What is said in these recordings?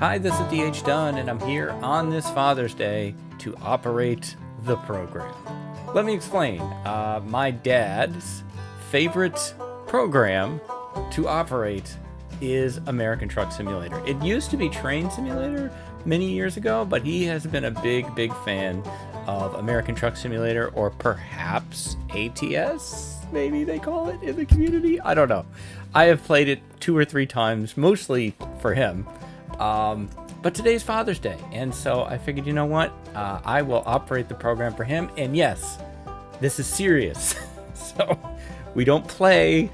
Hi, this is DH Dunn, and I'm here on this Father's Day to operate the program. Let me explain. My dad's favorite program to operate is American Truck Simulator. It used to be Train Simulator many years ago, but he has been a big fan of American Truck Simulator, or perhaps ATS, maybe they call it in the community. I don't know. I have played it 2 or 3 times, mostly for him. But today's Father's Day, and so I figured, you know what? I will operate the program for him, and yes, this is serious. So we don't play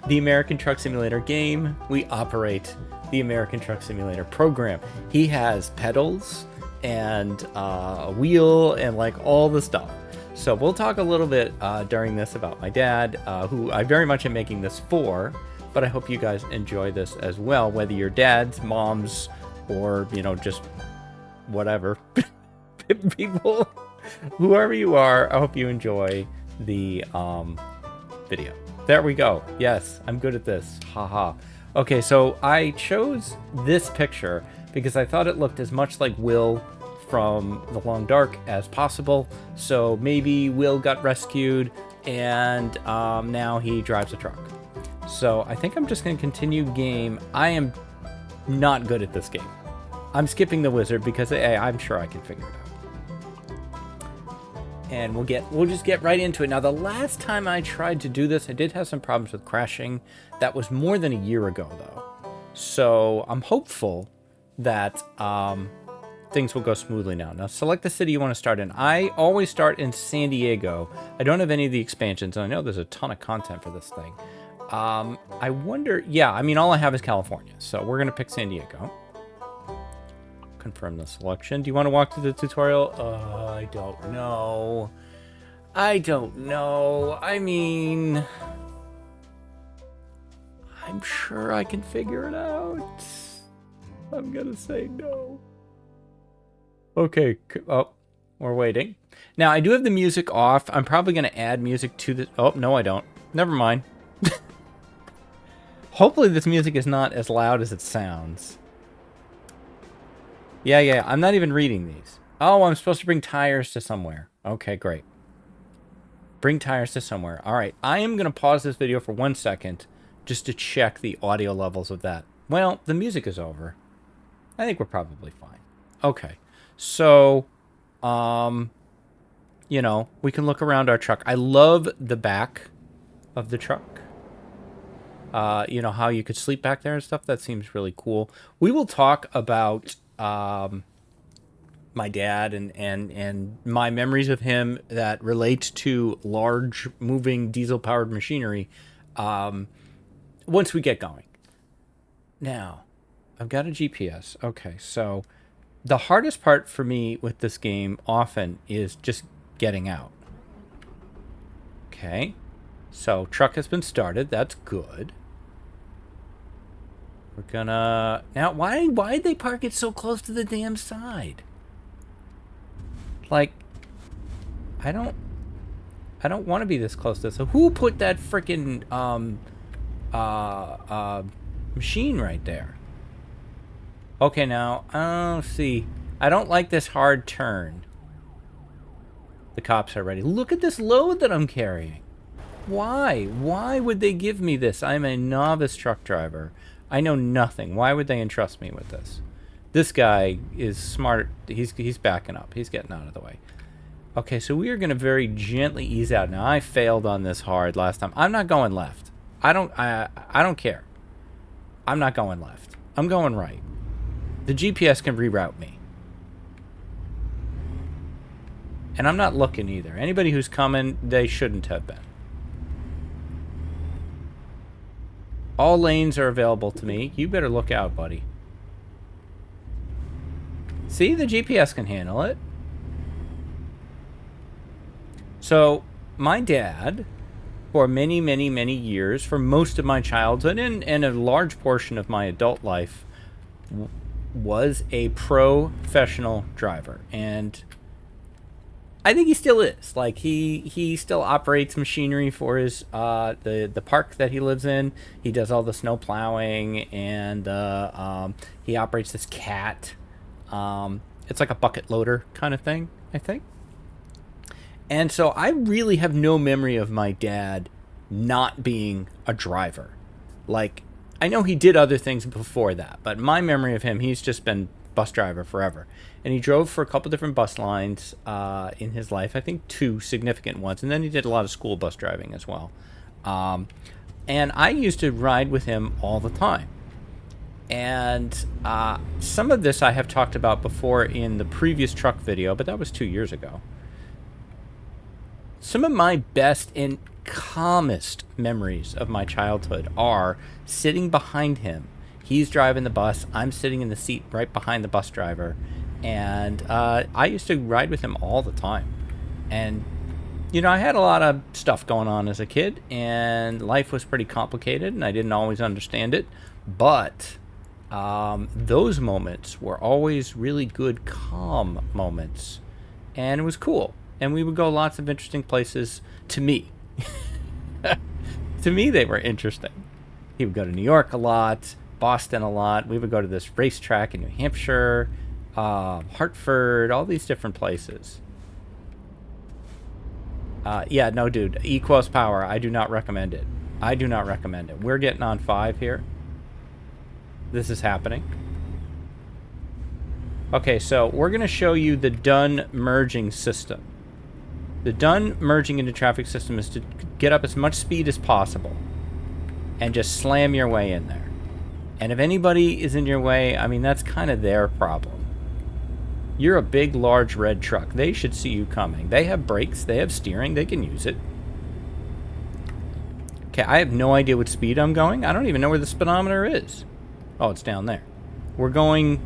the American Truck Simulator game, we operate the American Truck Simulator program. He has pedals and a wheel and like all the stuff. So we'll talk a little bit during this about my dad, who I very much am making this for, but I hope you guys enjoy this as well, whether you're dads, moms, or, you know, just whatever. People, whoever you are, I hope you enjoy the video. There we go. Yes, I'm good at this. Haha. Okay, so I chose this picture because I thought it looked as much like Will from The Long Dark as possible. So maybe Will got rescued and now he drives a truck. So I think I'm just going to continue game. I am not good at this game. I'm skipping the wizard because I'm sure I can figure it out. And we'll just get right into it. Now, the last time I tried to do this, I did have some problems with crashing. That was more than a year ago, though. So I'm hopeful that things will go smoothly now. Now, select the city you want to start in. I always start in San Diego. I don't have any of the expansions, and I know there's a ton of content for this thing. I wonder... Yeah, I mean, all I have is California, so we're going to pick San Diego. Confirm the selection. Do you want to walk through the tutorial? I don't know. I mean... I'm sure I can figure it out. I'm gonna say no. Okay. Oh, we're waiting. Now, I do have the music off. I'm probably going to add music to the... Oh, no, I don't. Never mind. Hopefully this music is not as loud as it sounds. Yeah, I'm not even reading these. Oh, I'm supposed to bring tires to somewhere. Okay, great. Bring tires to somewhere. All right, I am going to pause this video for 1 second just to check the audio levels of that. Well, the music is over. I think we're probably fine. Okay, so, you know, we can look around our truck. I love the back of the truck. You know, how you could sleep back there and stuff. That seems really cool. We will talk about my dad and my memories of him that relate to large moving diesel powered machinery once we get going. Now, I've got a GPS. Okay, so the hardest part for me with this game often is just getting out. Okay, so truck has been started. That's good. We're gonna... Now, why'd they park it so close to the damn side? Like, I don't want to be this close to this. So who put that freaking machine right there? Okay, now, oh, see. I don't like this hard turn. The cops are ready. Look at this load that I'm carrying. Why? Why would they give me this? I'm a novice truck driver. I know nothing. Why would they entrust me with this? This guy is smart. He's backing up. He's getting out of the way. Okay, so we are going to very gently ease out. Now, I failed on this hard last time. I'm not going left. I don't care. I'm not going left. I'm going right. The GPS can reroute me. And I'm not looking either. Anybody who's coming, they shouldn't have been. All lanes are available to me. You better look out, buddy. See, the GPS can handle it. So, my dad, for many years, for most of my childhood and a large portion of my adult life, was a professional driver. And I think he still is. Like he still operates machinery for his the park that he lives in. He does all the snow plowing, and he operates this cat. It's like a bucket loader kind of thing, I think. And so I really have no memory of my dad not being a driver. Like, I know he did other things before that, but my memory of him, he's just been bus driver forever. And he drove for a couple different bus lines in his life. I think 2 significant ones. And then he did a lot of school bus driving as well. And I used to ride with him all the time. And some of this I have talked about before in the previous truck video, but that was 2 years ago. Some of my best and calmest memories of my childhood are sitting behind him. He's driving the bus. I'm sitting in the seat right behind the bus driver. And I used to ride with him all the time. And, you know, I had a lot of stuff going on as a kid, and life was pretty complicated, and I didn't always understand it. But those moments were always really good, calm moments. And it was cool. And we would go lots of interesting places to me. To me, they were interesting. He would go to New York a lot, Boston a lot. We would go to this racetrack in New Hampshire, Hartford, all these different places. Yeah, no, dude. Equos power. I do not recommend it. I do not recommend it. We're getting on 5 here. This is happening. Okay, so we're going to show you the Dunn merging system. The Dunn merging into traffic system is to get up as much speed as possible and just slam your way in there. And if anybody is in your way, I mean, that's kind of their problem. You're a big, large red truck. They should see you coming. They have brakes. They have steering. They can use it. Okay, I have no idea what speed I'm going. I don't even know where the speedometer is. Oh, it's down there. We're going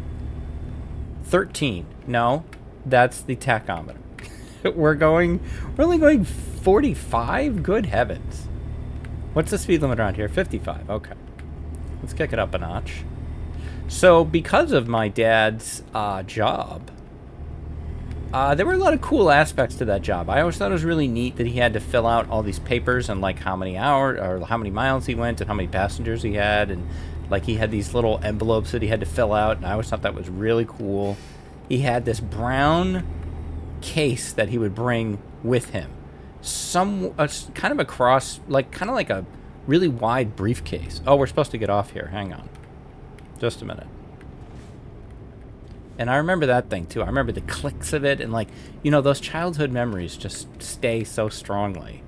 13. No, that's the tachometer. We're only going 45? Good heavens. What's the speed limit around here? 55. Okay. Let's kick it up a notch. So, because of my dad's job, there were a lot of cool aspects to that job. I always thought it was really neat that he had to fill out all these papers and like how many hours or how many miles he went and how many passengers he had, and like he had these little envelopes that he had to fill out, and I always thought that was really cool. He had this brown case that he would bring with him, kind of across, like kind of like a really wide briefcase. Oh, we're supposed to get off here. Hang on, just a minute. And I remember that thing too. I remember the clicks of it, and like, you know, those childhood memories just stay so strongly.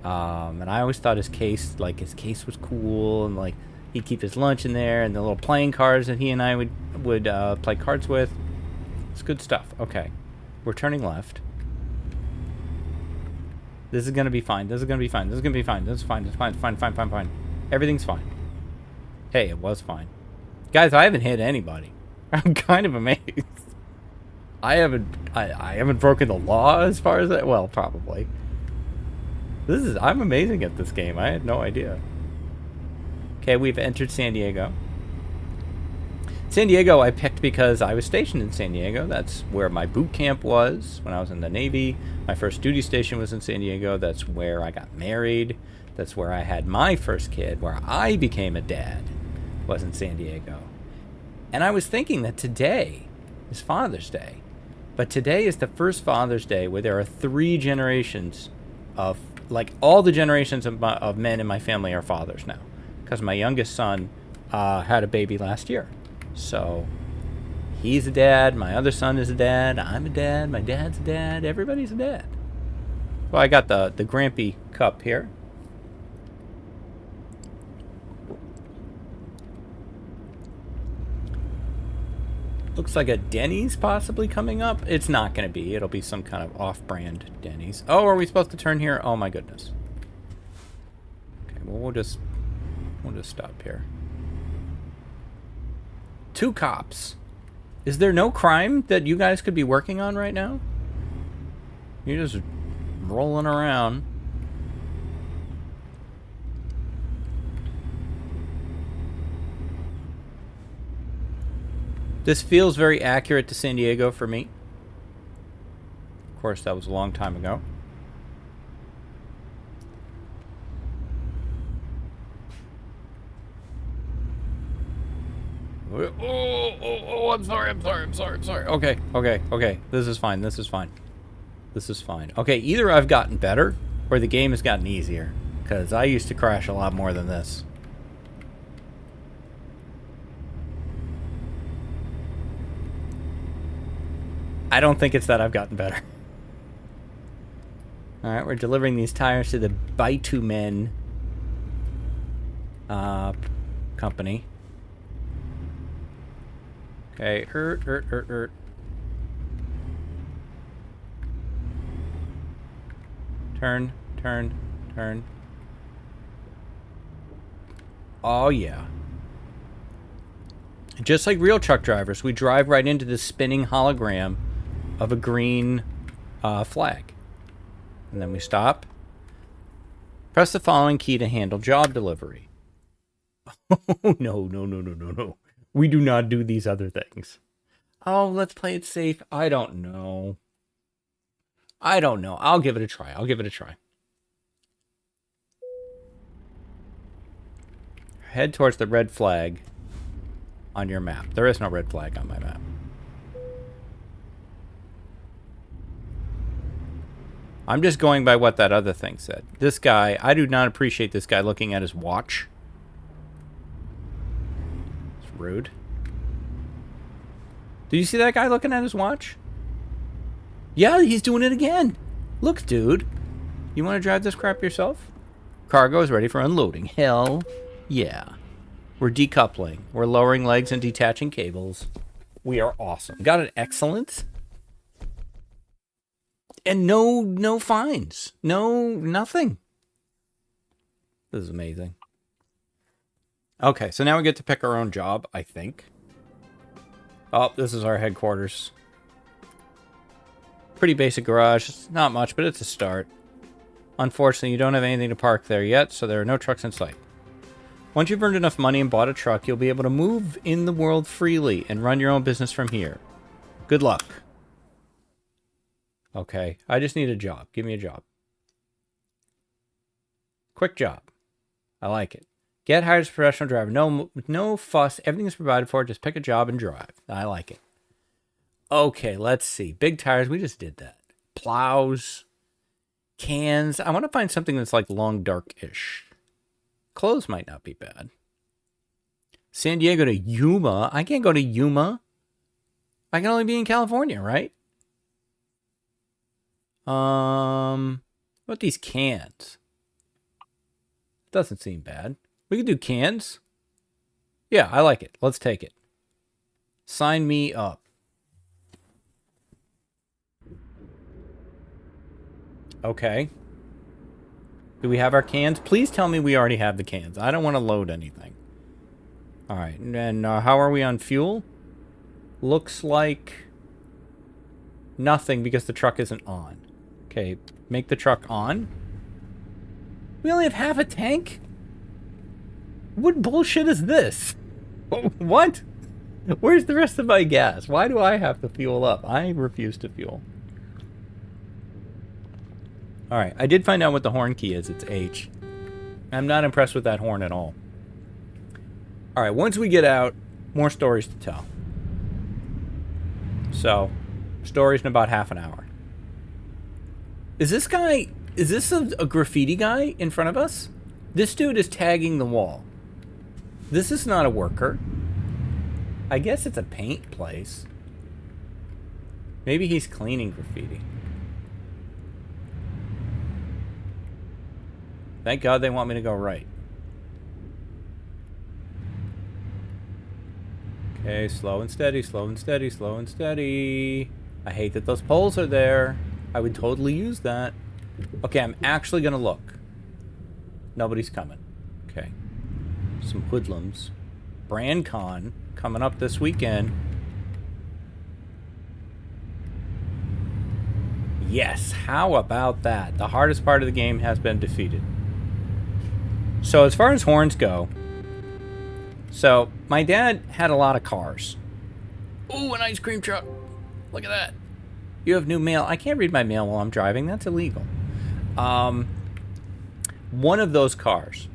And I always thought his case was cool, and like he'd keep his lunch in there, and the little playing cards that he and I would play cards with. It's good stuff. Okay. We're turning left. This is going to be fine. This is going to be fine. This is going to be fine. This is fine. It's fine. Fine. Everything's fine. Hey, it was fine. Guys, I haven't hit anybody. I'm kind of amazed. I haven't broken the law as far as that. Well, probably. I'm amazing at this game. I had no idea. Okay, we've entered San Diego. San Diego I picked because I was stationed in San Diego. That's where my boot camp was when I was in the Navy. My first duty station was in San Diego. That's where I got married. That's where I had my first kid, where I became a dad, was in San Diego. And I was thinking that today is Father's Day. But today is the first Father's Day where there are 3 generations of, like, all the generations of men in my family are fathers now. Because my youngest son had a baby last year. So, he's a dad, my other son is a dad, I'm a dad, my dad's a dad, everybody's a dad. Well, I got the Grampy cup here. Looks like a Denny's possibly coming up. It's not going to be. It'll be some kind of off-brand Denny's. Oh, are we supposed to turn here? Oh my goodness. Okay, well we'll just stop here. 2 cops. Is there no crime that you guys could be working on right now? You're just rolling around. This feels very accurate to San Diego for me. Of course, that was a long time ago. Oh, I'm sorry. Okay. This is fine. Okay, either I've gotten better or the game has gotten easier. Because I used to crash a lot more than this. I don't think it's that I've gotten better. Alright, we're delivering these tires to the Bitumen company. Okay, Turn. Oh, yeah. Just like real truck drivers, we drive right into this spinning hologram of a green flag. And then we stop. Press the following key to handle job delivery. Oh, no. We do not do these other things. Oh, let's play it safe. I don't know. I'll give it a try. Head towards the red flag on your map. There is no red flag on my map. I'm just going by what that other thing said. This guy, I do not appreciate this guy looking at his watch. It's rude. Do you see that guy looking at his watch? Yeah, he's doing it again. Look, dude. You want to drive this crap yourself? Cargo is ready for unloading. Hell yeah. We're decoupling. We're lowering legs and detaching cables. We are awesome. Got an excellent. And no fines. Nothing. This is amazing. Okay, so now we get to pick our own job, I think. Oh, this is our headquarters. Pretty basic garage. It's not much, but it's a start. Unfortunately, you don't have anything to park there yet, so there are no trucks in sight. Once you've earned enough money and bought a truck, you'll be able to move in the world freely and run your own business from here. Good luck. Okay, I just need a job. Give me a job. Quick job. I like it. Get hired as a professional driver. No fuss. Everything is provided for. Just pick a job and drive. I like it. Okay, let's see. Big tires. We just did that. Plows. Cans. I want to find something that's like long, dark-ish. Clothes might not be bad. San Diego to Yuma. I can't go to Yuma. I can only be in California, right? What about these cans? Doesn't seem bad. We can do cans. Yeah, I like it. Let's take it. Sign me up. Okay. Do we have our cans? Please tell me we already have the cans. I don't want to load anything. All right. And how are we on fuel? Looks like nothing because the truck isn't on. Okay. Make the truck on. We only have half a tank? What bullshit is this? What? Where's the rest of my gas? Why do I have to fuel up? I refuse to fuel. Alright, I did find out what the horn key is. It's H. I'm not impressed with that horn at all. Alright, once we get out, more stories to tell. So, stories in about half an hour. Is this guy... Is this a graffiti guy in front of us? This dude is tagging the wall. This is not a worker. I guess it's a paint place. Maybe he's cleaning graffiti. Thank God they want me to go right. Okay, slow and steady, slow and steady, slow and steady. I hate that those poles are there. I would totally use that. Okay, I'm actually gonna look. Nobody's coming. Okay. Some hoodlums. BrandCon coming up this weekend. Yes, how about that? The hardest part of the game has been defeated. So as far as horns go, so my dad had a lot of cars. Ooh, an ice cream truck. Look at that. You have new mail. I can't read my mail while I'm driving. That's illegal. One of those cars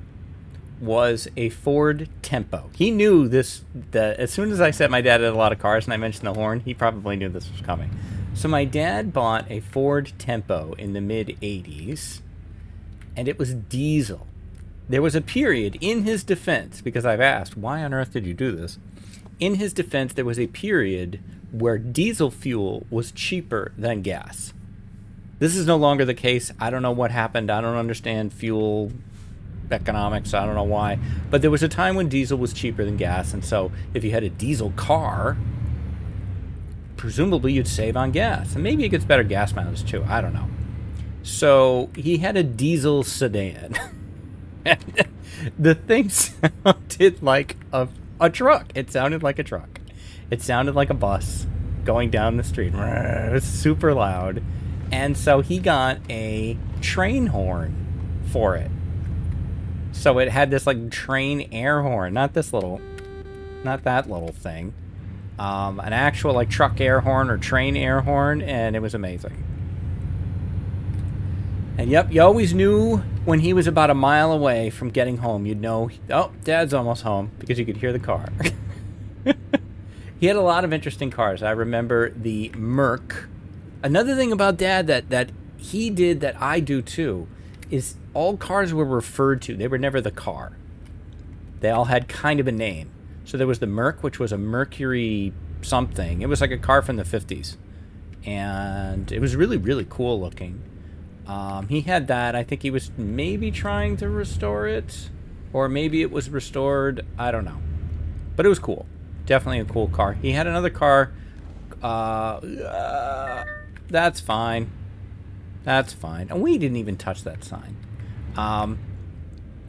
was a Ford Tempo. He knew this, that as soon as I said my dad had a lot of cars and I mentioned the horn, he probably knew this was coming. So my dad bought a Ford Tempo in the mid-'80s, and it was diesel. There was a period in his defense, because I've asked, why on earth did you do this? In his defense, there was a period where diesel fuel was cheaper than gas. This is no longer the case. I don't know what happened. I don't understand fuel economics. I don't know why. But there was a time when diesel was cheaper than gas, and so if you had a diesel car, presumably you'd save on gas. And maybe it gets better gas mileage too. I don't know. So he had a diesel sedan. The thing sounded like a truck. It sounded like a truck. It sounded like a bus going down the street. It was super loud. And so he got a train horn for it. So it had this like train air horn, not that little thing. An actual like truck air horn or train air horn, and it was amazing. And yep, you always knew when he was about a mile away from getting home, you'd know, oh, Dad's almost home, because you could hear the car. He had a lot of interesting cars. I remember the Merc. Another thing about Dad that he did that I do too is all cars were referred to. They were never the car. They all had kind of a name. So there was the Merc, which was a Mercury something. It was like a car from the 50s. And it was really, really cool looking. He had that. I think he was maybe trying to restore it. Or maybe it was restored. I don't know. But it was cool. Definitely a cool car. He had another car. That's fine. That's fine. And we didn't even touch that sign.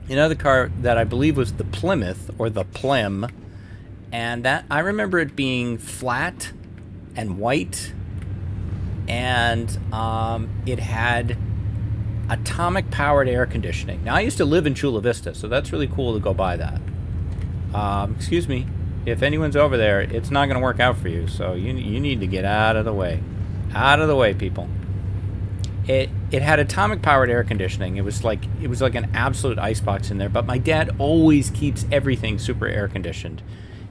Another car that I believe was the Plymouth, or the Plym. And that, I remember it being flat and white. And it had atomic-powered air conditioning. Now, I used to live in Chula Vista, so that's really cool to go by that. Excuse me. If anyone's over there, it's not going to work out for you, so you need to get out of the way. Out of the way, people. It had atomic-powered air conditioning. It was like an absolute icebox in there, but my dad always keeps everything super air-conditioned.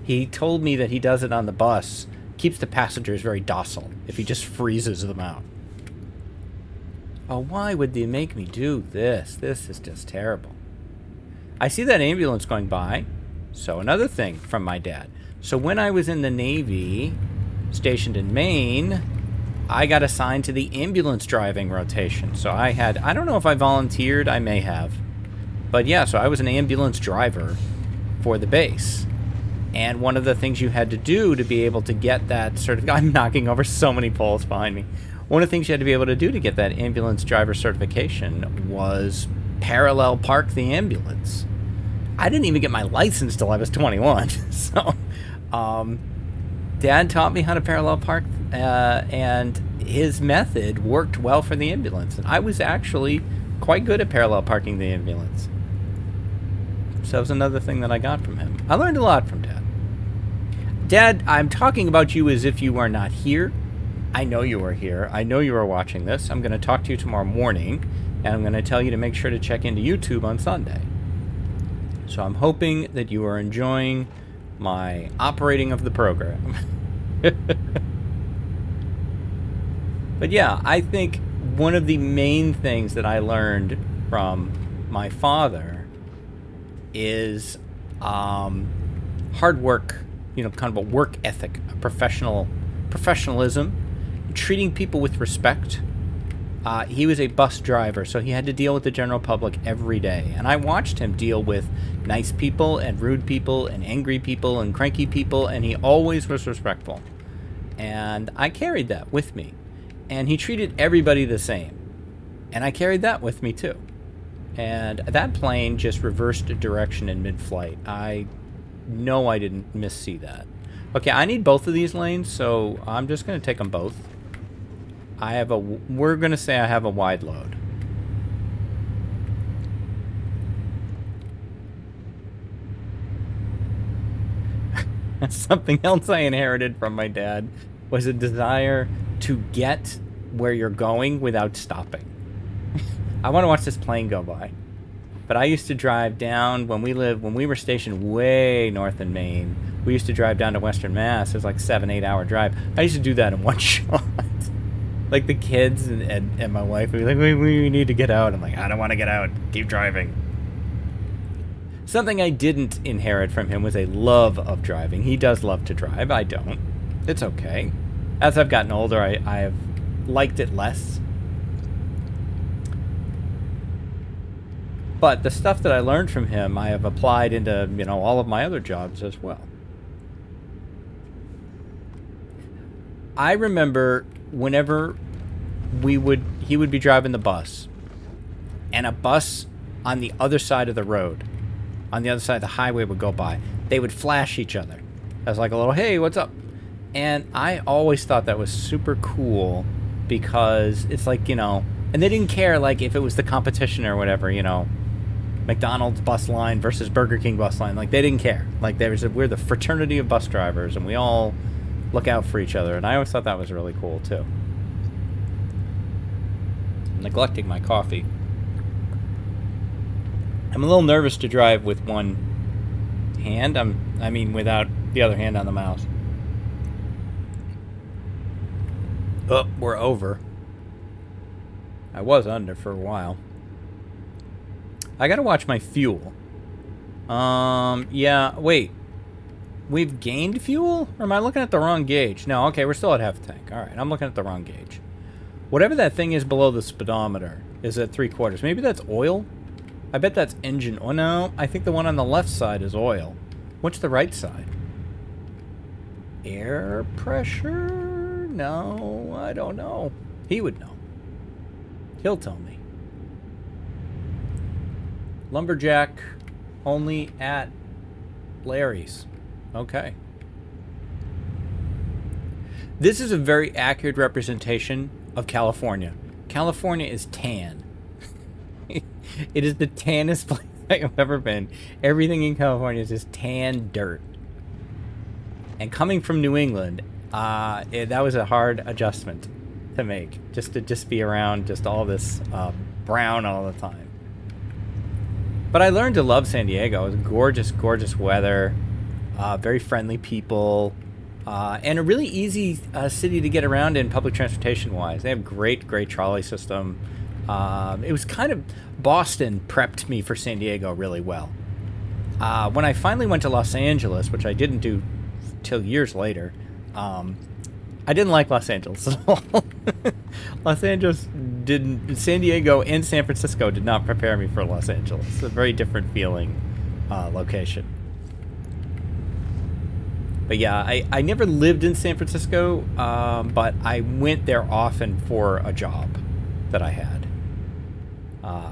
He told me that he does it on the bus, keeps the passengers very docile if he just freezes them out. Oh, why would they make me do this? This is just terrible. I see that ambulance going by. So another thing from my dad. So when I was in the Navy, stationed in Maine, I got assigned to the ambulance driving rotation. So I don't know if I volunteered, I may have. But yeah, so I was an ambulance driver for the base. And one of the things you had to do to be able to get that I'm knocking over so many poles behind me. One of the things you had to be able to do to get that ambulance driver certification was parallel park the ambulance. I didn't even get my license till I was 21. So, Dad taught me how to parallel park, and his method worked well for the ambulance. And I was actually quite good at parallel parking the ambulance. So that was another thing that I got from him. I learned a lot from Dad. Dad, I'm talking about you as if you are not here. I know you are here. I know you are watching this. I'm going to talk to you tomorrow morning, and I'm going to tell you to make sure to check into YouTube on Sunday. So I'm hoping that you are enjoying my operating of the program. But yeah, I think one of the main things that I learned from my father is hard work, kind of a work ethic, a professionalism, treating people with respect. He was a bus driver, so he had to deal with the general public every day. And I watched him deal with nice people and rude people and angry people and cranky people, and he always was respectful. And I carried that with me. And he treated everybody the same. And I carried that with me too. And that plane just reversed direction in mid-flight. I know I didn't miss-see that. Okay, I need both of these lanes, so I'm just going to take them both. We're going to say I have a wide load. Something else I inherited from my dad was a desire to get where you're going without stopping. I want to watch this plane go by. But I used to drive down when we were stationed way north in Maine. We used to drive down to Western Mass. It was like 7-8 hour drive. I used to do that in one shot. Like the kids and my wife would be like, we need to get out. I'm like, I don't want to get out. Keep driving. Something I didn't inherit from him was a love of driving. He does love to drive. I don't. It's okay. As I've gotten older, I have liked it less. But the stuff that I learned from him, I have applied into, all of my other jobs as well. I remember whenever he would be driving the bus, and a bus on the other side of the road, on the other side of the highway would go by. They would flash each other. I was like a little, hey, what's up? And I always thought that was super cool because it's like, and they didn't care like if it was the competition or whatever, McDonald's bus line versus Burger King bus line. Like, they didn't care. Like, we're the fraternity of bus drivers, and we all look out for each other. And I always thought that was really cool, too. I'm neglecting my coffee. I'm a little nervous to drive with one hand. Without the other hand on the mouse. Oh, we're over. I was under for a while. I gotta watch my fuel. Yeah, wait. We've gained fuel? Or am I looking at the wrong gauge? No, okay, we're still at half tank. Alright, I'm looking at the wrong gauge. Whatever that thing is below the speedometer is at 3/4. Maybe that's oil? I bet that's engine. Oh, no. I think the one on the left side is oil. What's the right side? Air pressure? No, I don't know. He would know. He'll tell me. Lumberjack only at Larry's. Okay. This is a very accurate representation of California. California is tan. It is the tannest place I've ever been. Everything in California is just tan dirt. And coming from New England, that was a hard adjustment to make. Just to be around just all this brown all the time. But I learned to love San Diego. It was gorgeous, gorgeous weather, very friendly people, and a really easy city to get around in public transportation-wise. They have great, great trolley system. It was kind of... Boston prepped me for San Diego really well. When I finally went to Los Angeles, which I didn't do till years later, I didn't like Los Angeles at all. San Diego and San Francisco did not prepare me for Los Angeles. It's a very different feeling location. But yeah, I never lived in San Francisco, but I went there often for a job that I had.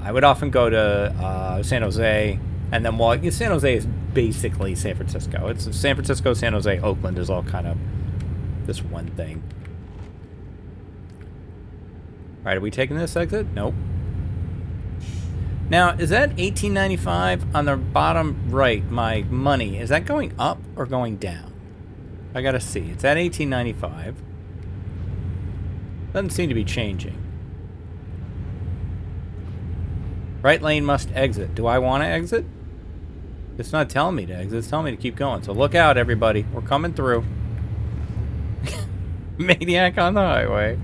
I would often go to San Jose, and then San Jose is basically San Francisco. It's San Francisco, San Jose, Oakland is all kind of this one thing. Alright, are we taking this exit? Nope. Now, is that $18.95 on the bottom right, my money? Is that going up or going down? I gotta see. It's at $18.95. Doesn't seem to be changing. Right lane must exit. Do I want to exit? It's not telling me to exit. It's telling me to keep going. So look out, everybody. We're coming through. Maniac on the highway.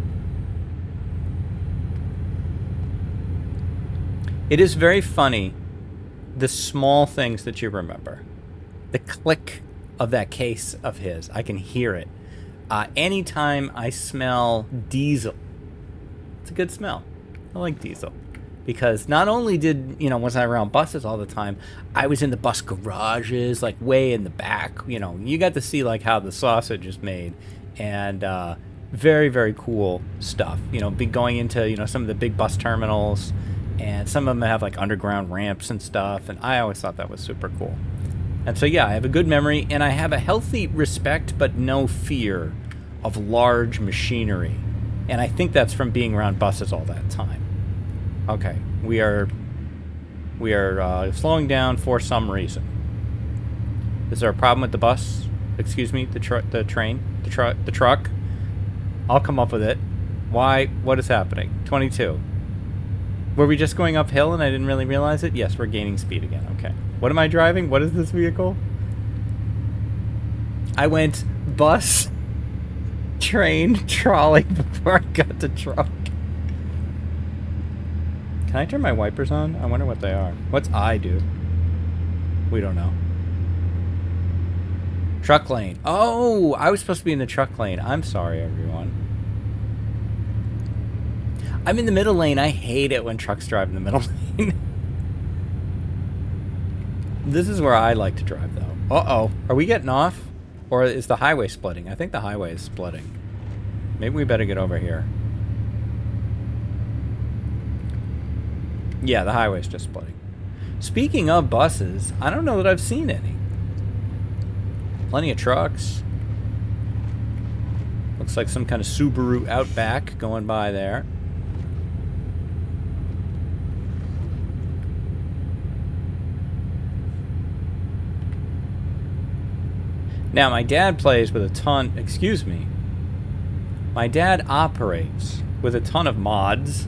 It is very funny, the small things that you remember. The click of that case of his. I can hear it. Anytime I smell diesel, it's a good smell. I like diesel. Because not only was I around buses all the time, I was in the bus garages, like way in the back. You got to see like how the sausage is made. And very, very cool stuff. Be going into, some of the big bus terminals. And some of them have like underground ramps and stuff. And I always thought that was super cool. And so, yeah, I have a good memory. And I have a healthy respect, but no fear of large machinery. And I think that's from being around buses all that time. Okay, we are slowing down for some reason. Is there a problem with the bus? Excuse me, the truck. I'll come up with it. Why? What is happening? 22. Were we just going uphill and I didn't really realize it? Yes, we're gaining speed again. Okay. What am I driving? What is this vehicle? I went bus, train, trolley before I got to truck. Can I turn my wipers on? I wonder what they are. What's I do? We don't know. Truck lane. Oh, I was supposed to be in the truck lane. I'm sorry, everyone. I'm in the middle lane. I hate it when trucks drive in the middle lane. This is where I like to drive, though. Uh-oh. Are we getting off? Or is the highway splitting? I think the highway is splitting. Maybe we better get over here. Yeah, the highway's just splitting. Speaking of buses, I don't know that I've seen any. Plenty of trucks. Looks like some kind of Subaru Outback going by there. Now, my dad plays with a ton... Excuse me. My dad operates with a ton of mods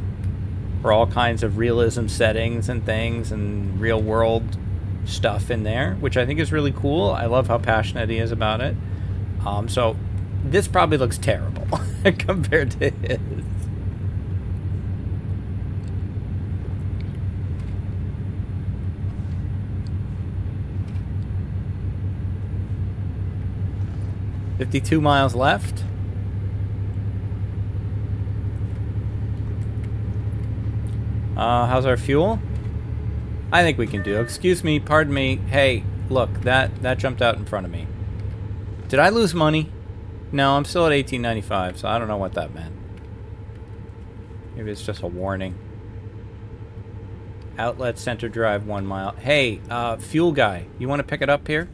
for all kinds of realism settings and things and real-world stuff in there, which I think is really cool. I love how passionate he is about it. So this probably looks terrible compared to his. $52 miles left. How's our fuel? I think we can do. Excuse me, pardon me. Hey, look, that jumped out in front of me. Did I lose money? No, I'm still at $18.95, so I don't know what that meant. Maybe it's just a warning. Outlet center drive 1 mile. Hey, fuel guy, you want to pick it up here?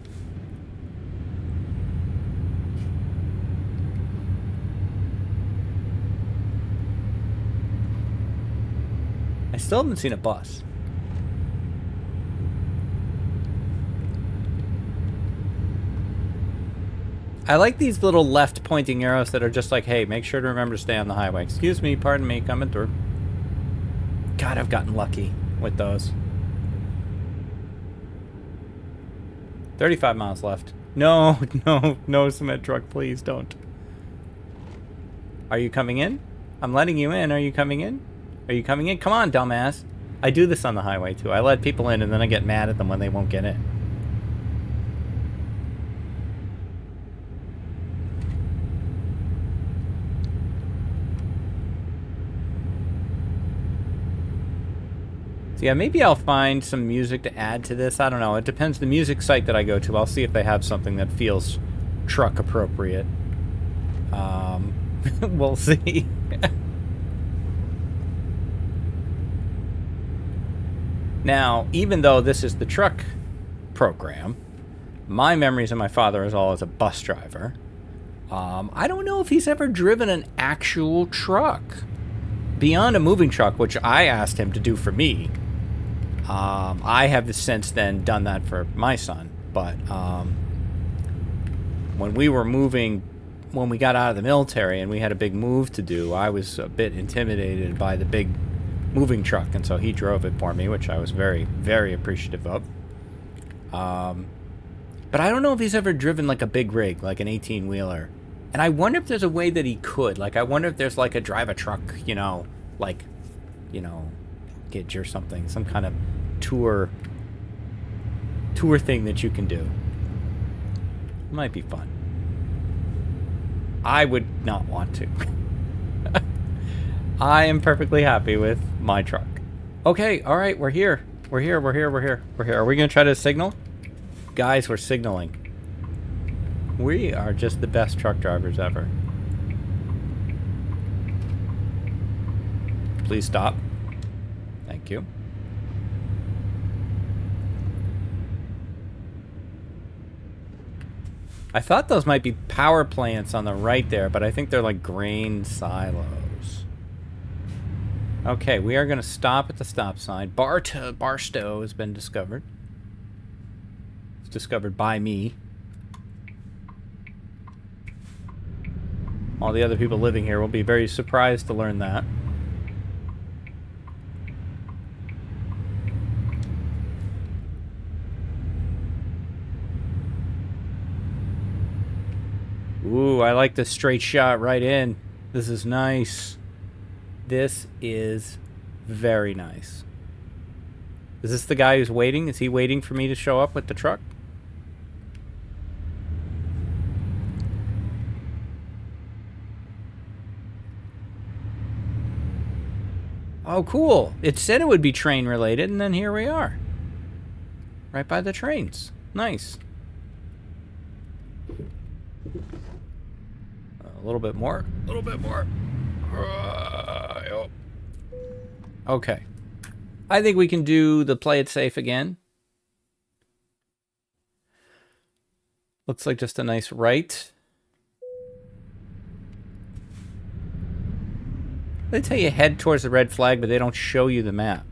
I still haven't seen a bus. I like these little left pointing arrows that are just like, hey, make sure to remember to stay on the highway. Excuse me, pardon me, coming through. God, I've gotten lucky with those. 35 miles left. No, no, cement truck, please don't. Are you coming in? I'm letting you in. Are you coming in? Are you coming in? Come on, dumbass. I do this on the highway, too. I let people in, and then I get mad at them when they won't get in. So yeah, maybe I'll find some music to add to this. I don't know. It depends. The music site that I go to, I'll see if they have something that feels truck appropriate. We'll see. Now, even though this is the truck program, my memories of my father is all as a bus driver. I don't know if he's ever driven an actual truck. Beyond a moving truck, which I asked him to do for me. I have since then done that for my son. But when we were moving, when we got out of the military and we had a big move to do, I was a bit intimidated by the big moving truck, and so he drove it for me, which I was very, very appreciative of. But I don't know if he's ever driven like a big rig, like an 18-wheeler. And I wonder if there's a way that he could. Like, I wonder if there's like a drive a truck, you know, like, you know, gauge or something, some kind of tour thing that you can do. It might be fun. I would not want to. I am perfectly happy with my truck. Okay, all right, we're here. We're here. Are we going to try to signal? Guys, we're signaling. We are just the best truck drivers ever. Please stop. Thank you. I thought those might be power plants on the right there, but I think they're like grain silos. Okay, we are going to stop at the stop sign. Barstow has been discovered. It's discovered by me. All the other people living here will be very surprised to learn that. Ooh, I like the straight shot right in. This is nice. This is very nice. Is this the guy who's waiting? Is he waiting for me to show up with the truck? Oh, cool. It said it would be train related, and then here we are. Right by the trains. Nice. A little bit more. A little bit more. Okay. I think we can do the play it safe again. Looks like just a nice right. They tell you head towards the red flag, but they don't show you the map.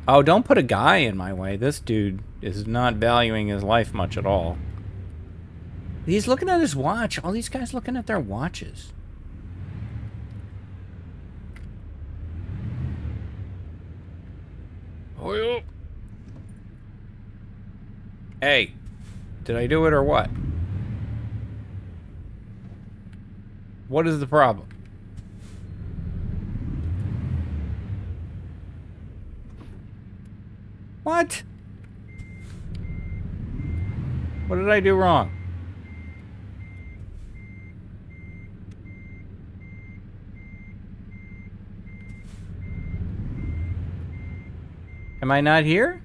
Oh, don't put a guy in my way. This dude is not valuing his life much at all. He's looking at his watch. All these guys looking at their watches. Oh, hey, did I do it or what? What is the problem? What? What did I do wrong? Am I not here?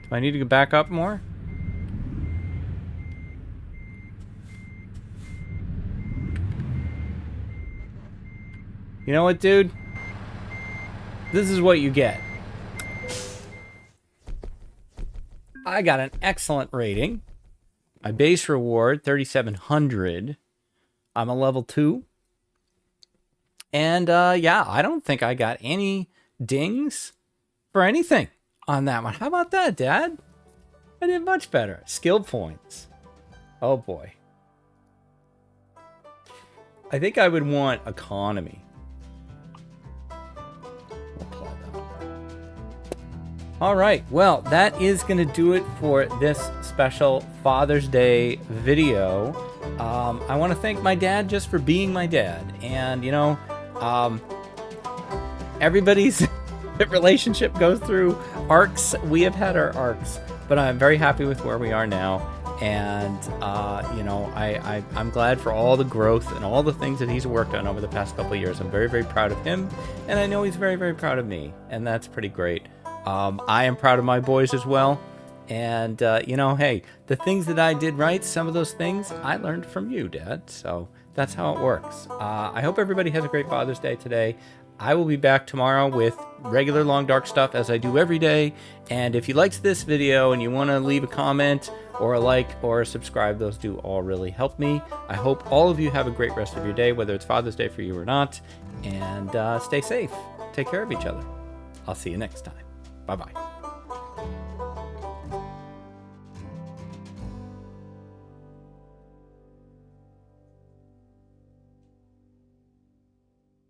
Do I need to go back up more? You know what, dude? This is what you get. I got an excellent rating. My base reward, 3,700. I'm a level 2. And, yeah, I don't think I got any dings for anything on that one. How about that, Dad? I did much better. Skill points. Oh, boy. I think I would want economy. All right, well, that is going to do it for this special Father's Day video. I want to thank my dad just for being my dad. And, you know, everybody's relationship goes through arcs. We have had our arcs, but I'm very happy with where we are now. And, you know, I'm glad for all the growth and all the things that he's worked on over the past couple of years. I'm very, very proud of him. And I know he's very, very proud of me. And that's pretty great. I am proud of my boys as well. And, you know, hey, the things that I did right, some of those things I learned from you, Dad. So that's how it works. I hope everybody has a great Father's Day today. I will be back tomorrow with regular Long Dark stuff as I do every day. And if you liked this video and you want to leave a comment or a like or a subscribe, those do all really help me. I hope all of you have a great rest of your day, whether it's Father's Day for you or not. And stay safe. Take care of each other. I'll see you next time. Bye-bye.